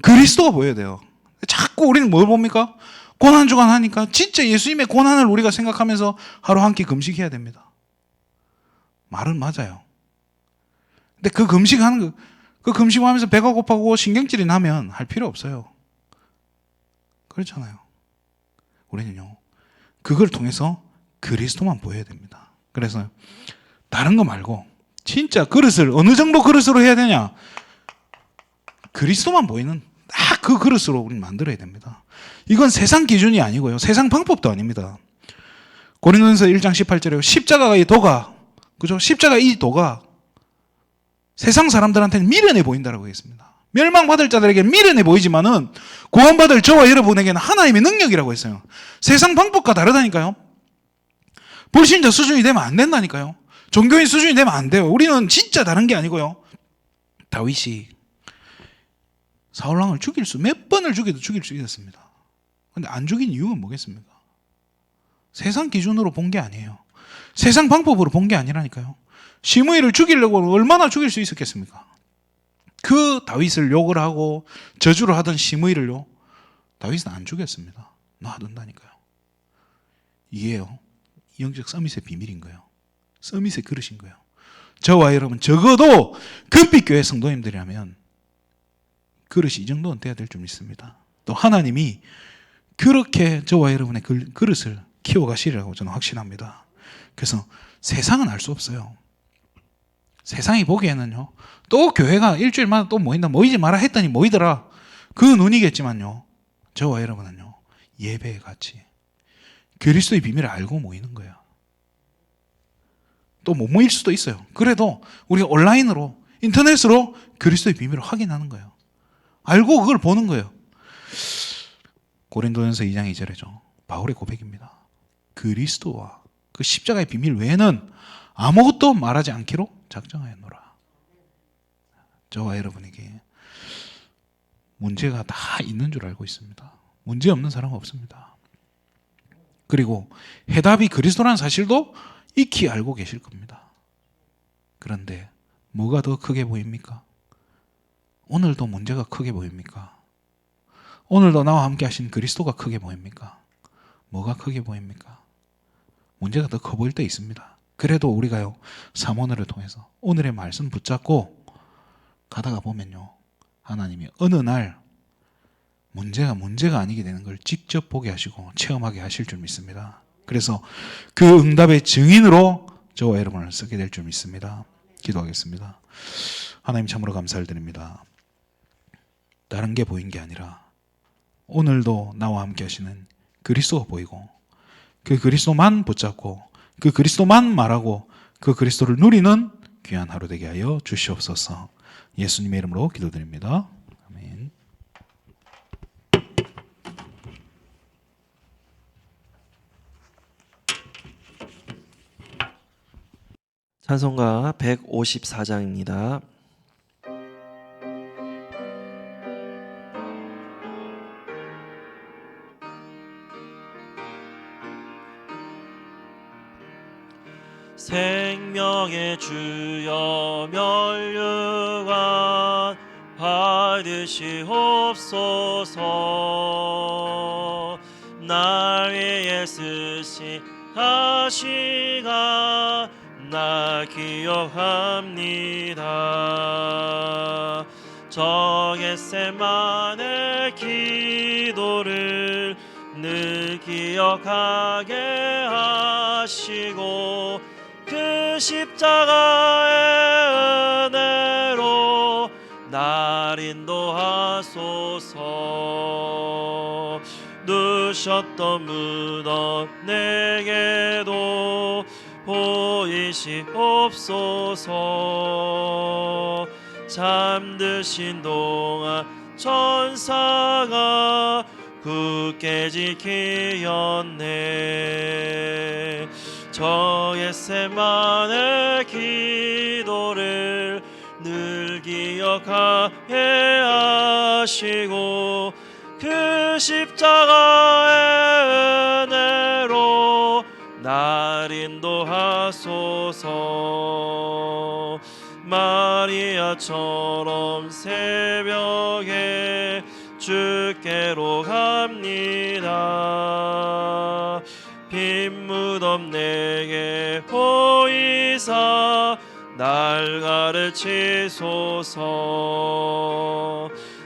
그리스도가 보여야 돼요. 자꾸 우리는 뭘 봅니까? 고난주간 하니까 진짜 예수님의 고난을 우리가 생각하면서 하루 한 끼 금식해야 됩니다. 말은 맞아요. 근데 그 금식하면서 배가 고파고 신경질이 나면 할 필요 없어요. 그렇잖아요. 우리는요, 그걸 통해서 그리스도만 보여야 됩니다. 그래서 다른 거 말고 진짜 그릇을 어느 정도 그릇으로 해야 되냐? 그리스도만 보이는 딱 그 그릇으로 우리는 만들어야 됩니다. 이건 세상 기준이 아니고요. 세상 방법도 아닙니다. 고린도전서 1장 18절에 십자가가 이 도가, 그죠? 십자가 이 도가 세상 사람들한테는 미련해 보인다라고 했습니다. 멸망받을 자들에게 미련해 보이지만은 구원받을 저와 여러분에게는 하나님의 능력이라고 했어요. 세상 방법과 다르다니까요. 불신자 수준이 되면 안 된다니까요. 종교인 수준이 되면 안 돼요. 우리는 진짜 다른 게 아니고요. 다윗이 사울왕을 몇 번을 죽여도 죽일 수 있었습니다. 근데 안 죽인 이유가 뭐겠습니까? 세상 기준으로 본 게 아니에요. 세상 방법으로 본 게 아니라니까요. 시므이를 죽이려고 얼마나 죽일 수 있었겠습니까? 그 다윗을 욕을 하고 저주를 하던 시므이를요, 다윗은 안 죽였습니다. 놔둔다니까요. 이게요, 영적 서밋의 비밀인 거예요. 서밋의 그릇인 거예요. 저와 여러분 적어도 금빛교회 성도님들이라면 그릇이 이 정도는 돼야 될 줄 믿습니다. 또 하나님이 그렇게 저와 여러분의 그릇을 키워가시리라고 저는 확신합니다. 그래서 세상은 알 수 없어요. 세상이 보기에는요, 또 교회가 일주일마다 또 모인다, 모이지 마라 했더니 모이더라, 그 눈이겠지만요, 저와 여러분은요, 예배의 가치, 그리스도의 비밀을 알고 모이는 거예요. 또 못 모일 수도 있어요. 그래도 우리가 온라인으로, 인터넷으로 그리스도의 비밀을 확인하는 거예요. 알고 그걸 보는 거예요. 고린도전서 2장 2절에죠. 바울의 고백입니다. 그리스도와 그 십자가의 비밀 외에는 아무것도 말하지 않기로 작정하였노라. 저와 여러분에게 문제가 다 있는 줄 알고 있습니다. 문제 없는 사람은 없습니다. 그리고 해답이 그리스도라는 사실도 익히 알고 계실 겁니다. 그런데 뭐가 더 크게 보입니까? 오늘도 문제가 크게 보입니까? 오늘도 나와 함께 하신 그리스도가 크게 보입니까? 뭐가 크게 보입니까? 문제가 더 커 보일 때 있습니다. 그래도 우리가요, 사모늘을 통해서 오늘의 말씀 붙잡고 가다가 보면요, 하나님이 어느 날 문제가 아니게 되는 걸 직접 보게 하시고 체험하게 하실 줄 믿습니다. 그래서 그 응답의 증인으로 저와 여러분을 쓰게 될 줄 믿습니다. 기도하겠습니다. 하나님 참으로 감사를 드립니다. 다른 게 보인 게 아니라 오늘도 나와 함께 하시는 그리스도가 보이고 그 그리스도만 붙잡고 그 그리스도만 말하고 그 그리스도를 누리는 귀한 하루 되게 하여 주시옵소서. 예수님의 이름으로 기도드립니다. 아멘. 찬송가 154장입니다. 생명의 주여 면류관 받으시옵소서. 날 위해 쓰신 하시가 날 기억합니다. 저 겟세마네 기도를 늘 기억하게 하시고 그 십자가의 은혜로 날 인도하소서. 누셨던 무덤 내게도 보이시옵소서. 잠드신 동안 천사가 굳게 지키었네. 저 겟세마네 기도를 늘 기억하게 하시고 그 십자가의 은혜로 날 인도하소서. 마리아처럼 새벽에 주께로 갑니다. 빈 무덤 내게 보이사 날 가르치소서.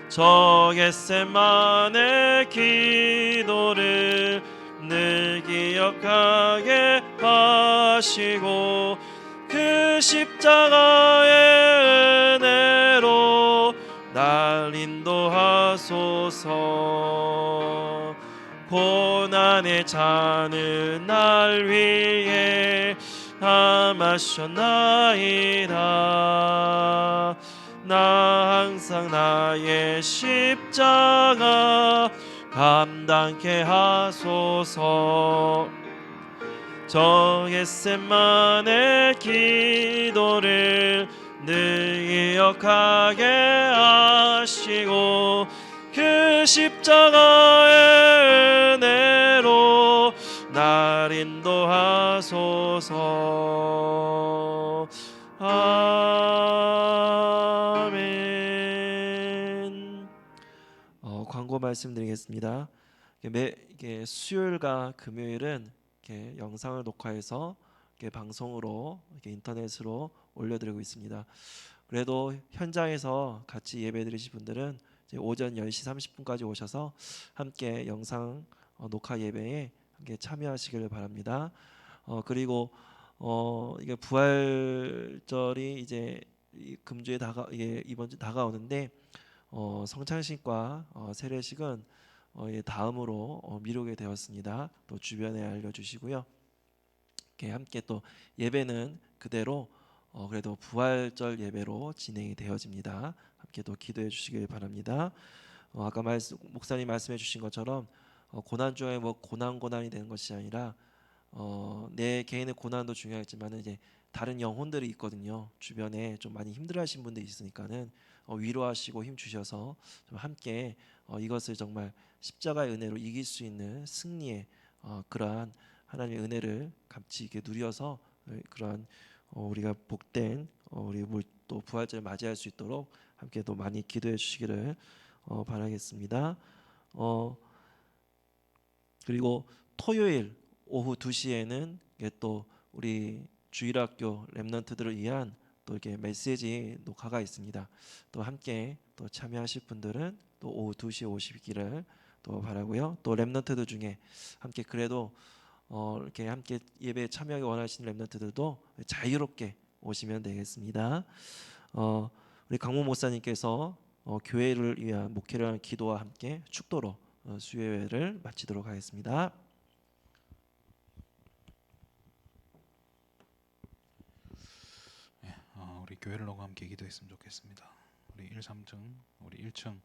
저 겟세마네 기도를 늘 기억하게 하시고 그 십자가의 은혜로 날 인도하소서. 고난에 차는 날 위해 함하셨나이다. 나 항상 나의 십자가 감당케 하소서. 저 겟세마네 기도를 늘 기억하게 하시고 그 십자가의 은혜로 날 인도하소서. 아멘. 광고 말씀드리겠습니다. 이게 수요일과 금요일은 이렇게 영상을 녹화해서 이렇게 방송으로 이렇게 인터넷으로 올려드리고 있습니다. 그래도 현장에서 같이 예배드리실 분들은 이제 오전 10시 30분까지 오셔서 함께 영상 녹화 예배에 함께 참여하시기를 바랍니다. 그리고 이게 부활절이 이제 금주에 이번 주 다가오는데 성찬식과 세례식은 다음으로 미루게 되었습니다. 또 주변에 알려주시고요. 이렇게 함께 또 예배는 그대로 그래도 부활절 예배로 진행이 되어집니다. 함께 또 기도해 주시길 바랍니다. 아까 목사님 말씀해 주신 것처럼 고난 중에 뭐 고난이 되는 것이 아니라 내 개인의 고난도 중요하겠지만 이제 다른 영혼들이 있거든요. 주변에 좀 많이 힘들어하신 분들이 있으니까는 위로하시고 힘 주셔서 좀 함께 이것을 정말 십자가의 은혜로 이길 수 있는 승리의 그러한 하나님의 은혜를 같이 이렇게 누려서 그러한 우리가 복된 우리 또 부활절을 맞이할 수 있도록 함께 또 많이 기도해 주시기를 바라겠습니다. 그리고 토요일 오후 2시에는 또 우리 주일학교 렘넌트들을 위한 또 이렇게 메시지 녹화가 있습니다. 또 함께 또 참여하실 분들은 또 오후 2시에 오시기를 또 바라고요. 또 렘넌트들 중에 함께 그래도 이렇게 함께 예배에 참여하기 원하시는 렘넌트들도 자유롭게 오시면 되겠습니다. 우리 강모 목사님께서 교회를 위한 목회를 하는 기도와 함께 축도로 수요예배를 마치도록 하겠습니다. 우리 교회를 놓고 함께 기도했으면 좋겠습니다. 우리 1, 3층, 우리 1층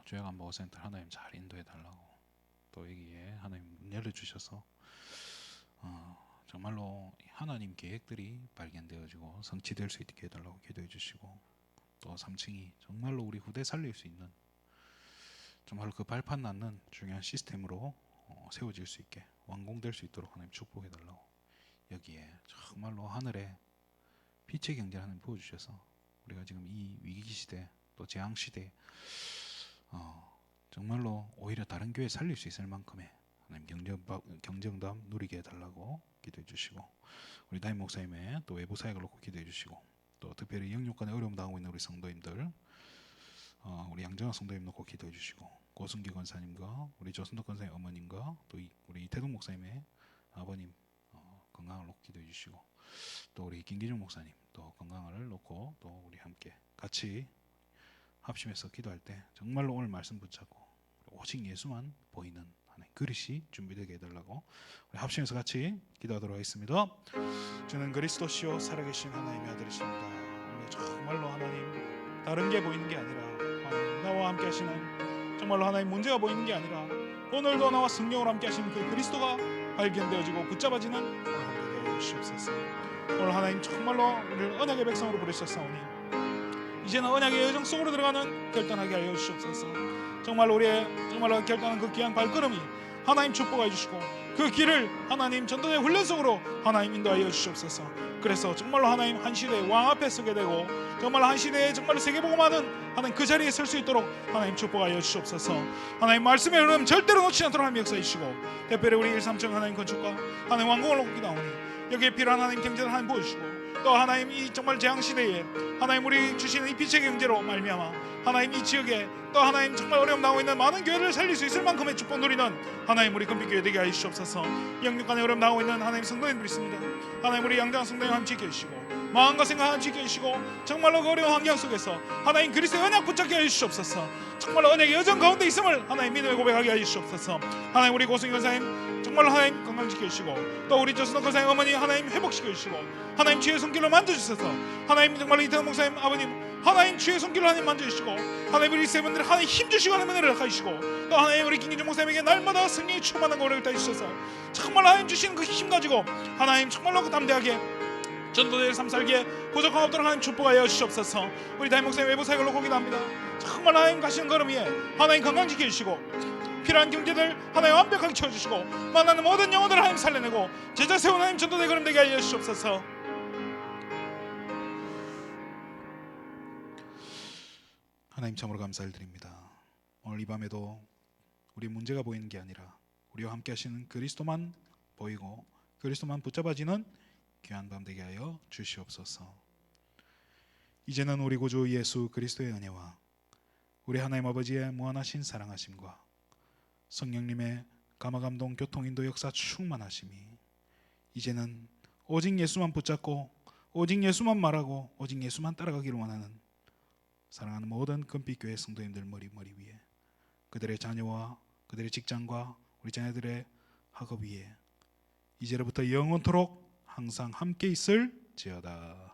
조약안보센터 하나님 잘 인도해 달라고, 또 여기에 하나님 문 열어주셔서 정말로 하나님 계획들이 발견되어지고 성취될 수 있게 해달라고 기도해 주시고, 또 3층이 정말로 우리 후대 살릴 수 있는 정말로 그 발판 낳는 중요한 시스템으로 세워질 수 있게 완공될 수 있도록 하나님 축복해 달라고, 여기에 정말로 하늘에 빛의 경제를 하나님 부어주셔서 우리가 지금 이 위기 시대 또 재앙 시대 정말로 오히려 다른 교회 살릴 수 있을 만큼의 하나님 경정답 누리게 해달라고 기도해 주시고, 우리 담임 목사님의 또 외부 사역을 놓고 기도해 주시고, 또 특별히 영육간에 어려움 당하고 있는 우리 성도님들 우리 양정아 성도님 놓고 기도해 주시고, 고승기 권사님과 우리 조순덕 권사님 어머님과 또 우리 이태동 목사님의 아버님 건강을 놓고 기도해 주시고, 또 우리 김기중 목사님 또 건강을 놓고 또 우리 함께 같이 합심해서 기도할 때 정말로 오늘 말씀 붙잡고 오직 예수만 보이는 하나님 그릇이 준비되게 해달라고 우리 합심해서 같이 기도하도록 하겠습니다. 주는 그리스도시요 살아계신 하나님의 아들이십니다. 오늘 정말로 하나님 다른 게 보이는 게 아니라 하나님 나와 함께 하시는 정말로 하나님 문제가 보이는 게 아니라 오늘도 나와 성령으로 함께 하시는 그 그리스도가 발견되어지고 붙잡아지는 오늘 함께 되어 주시옵소서. 오늘 하나님 정말로 우리를 언약의 백성으로 부르셨사오니 이제는 언약의 여정 속으로 들어가는 결단하게 하여 주시옵소서. 정말로 우리의 정말로 결단한 그 귀한 발걸음이 하나님 축복하여 주시고 그 길을 하나님 전도의 훈련 속으로 하나님 인도하여 주시옵소서. 그래서 정말로 하나님 한 시대의 왕 앞에 서게 되고 정말 한 시대에 정말로 세계복음하는 하나님 그 자리에 설 수 있도록 하나님 축복하여 주시옵소서. 하나님 말씀의 흐름 절대로 놓치지 않도록 하나님 역사해 주시고 특별히 우리 137 하나님 건축과 하나님 왕궁을 놓고 기도하오니 여기에 필요한 하나님 경제를 하나님 보여주시고 또 하나님 이 정말 재앙 시대에 하나님 우리 주시는 이 빛의 경제로 말미암아 하나님 이 지역에 또 하나님 정말 어려움 당하고 있는 많은 교회를 살릴 수 있을 만큼의 축복 누리는 하나님 우리 금빛교회 되게 하여 주시옵소서. 영육간에 어려움 당하고 있는 하나님 성도님들 있습니다. 하나님 우리 양장 성도님 함께 지켜주시고 마음과 생각 함께 지켜주시고 정말로 그 어려운 환경 속에서 하나님 그리스도의 언약 붙잡게 하여 주시옵소서. 정말로 언약의 여정 가운데 있음을 하나님 믿음의 고백하게 하여 주시옵소서. 하나님 우리 고승희 권사님 정말로 하나님 건강 지켜주시고 또 우리 조순호 권사님 어머니 하나님 회복시켜주시고 하나님 주의 손길로 만져주셔서 하나님 정말로 이태원 목사님 아버님 하나님 주의 손길로 하나님 만져주시고 하나님 우리 세 분들 하나님 힘주시고 하나님 은혜를 하시고 또 하나님 우리 김기중 목사님에게 날마다 승리의 충만한 거를 다주셔서 정말 하나님 주시는 그 힘 가지고 하나님 정말로 그 담대하게 전도대의 삶 살기에 부족함 없도록 하나님 축복하여 주시옵소서. 우리 담임 목사님 외부 사역을 놓고 기도합니다. 정말 하나님 가시는 걸음 위에 하나님 건강 지켜주시고 필요한 경제들 하나님 완벽하게 채워주시고 만나는 모든 영혼들을 하나님 살려내고 제자 세운 하나님 전도대 걸음 되게 하여 주시옵소서. 하나님 참으로 감사를 드립니다. 오늘 이 밤에도 우리 문제가 보이는 게 아니라 우리와 함께 하시는 그리스도만 보이고 그리스도만 붙잡아지는 귀한 밤 되게 하여 주시옵소서. 이제는 우리 구주 예수 그리스도의 은혜와 우리 하나님 아버지의 무한하신 사랑하심과 성령님의 감화감동 교통인도 역사 충만하심이 이제는 오직 예수만 붙잡고 오직 예수만 말하고 오직 예수만 따라가기를 원하는 사랑하는 모든 금빛교회 성도님들 머리 위에 그들의 자녀와 그들의 직장과 우리 자녀들의 학업 위에 이제로부터 영원토록 항상 함께 있을지어다.